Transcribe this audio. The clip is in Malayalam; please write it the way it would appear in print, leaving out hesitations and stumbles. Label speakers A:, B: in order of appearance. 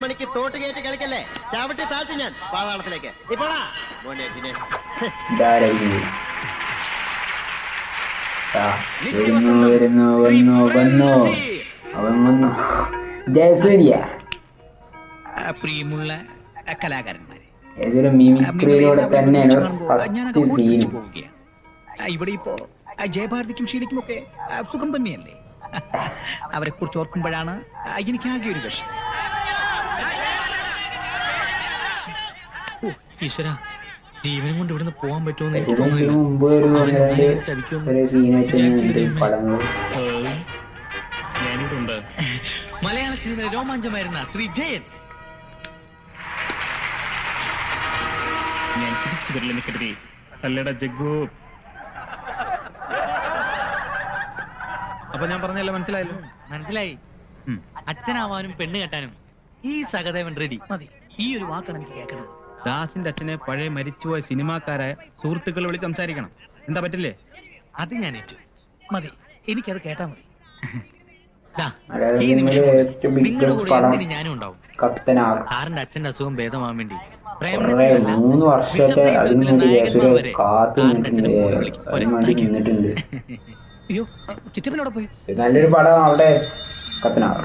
A: മണിക്ക് തോട്ട് കയറ്റി കളിക്കല്ലേ, ചവിട്ടി താഴ്ത്തി ഞാൻ പാതാളത്തിലേക്ക്. ഇപ്പോഴാ
B: ജയസൂര്യ
C: പ്രിയമുള്ള കലാകാരന്മാരെ,
B: മിമിക്രിയിലൂടെ തന്നെയാണ് ഫസ്റ്റ് സീൻ.
C: ഇവിടെ ഇപ്പോ ജയഭാരതിക്കും ഷീലയ്ക്കും ഒക്കെ സുഖം തന്നെയല്ലേ? അവരെ കുറിച്ച് ഓർക്കുമ്പോഴാണ് എനിക്ക് ആകെ ഒരു വിഷമം. ഈശ്വര, ജീവനും കൊണ്ട് ഇവിടുന്ന് പോകാൻ പറ്റുമെന്ന് എനിക്ക് തോന്നുന്നില്ല. മലയാള സിനിമയിലെ രോമാഞ്ചമായിരുന്ന ശ്രീ ജയൻ.
D: ഞാൻ തിരിച്ചു വരില്ല നിക്കട്ടെ അല്ലട ജഗ്ഗു.
C: അപ്പൊ ഞാൻ പറഞ്ഞല്ലോ, മനസ്സിലായല്ലോ? മനസ്സിലായി. അച്ഛനാവാനും പെണ്ണ് കെട്ടാനും ഈ സഹദേവൻ റെഡി. മതി, ഈ ഒരു വാക്കാണ് എനിക്ക് കേൾക്കണം.
D: ദാസിന്റെ അച്ഛനെ പഴയ മരിച്ചുപോയ സിനിമാക്കാരായ സുഹൃത്തുക്കൾ വിളിച്ച് സംസാരിക്കണം. എന്താ പറ്റില്ലേ?
C: അത് ഞാൻ ഏറ്റു. മതി, എനിക്കത് കേട്ടാ മതി. ഞാനും ഉണ്ടാവും. സാറിന്റെ അച്ഛന്റെ അസുഖം ഭേദമാവാൻ വേണ്ടി
B: 3 വർഷത്തെ അതിനു വേണ്ടി കാത്തു നിന്നിട്ടുണ്ട്.
C: അയ്യോ, ചിറ്റപ്പനോടെ പോയി.
B: നല്ലൊരു പടം അവിടെ കത്തനാർ.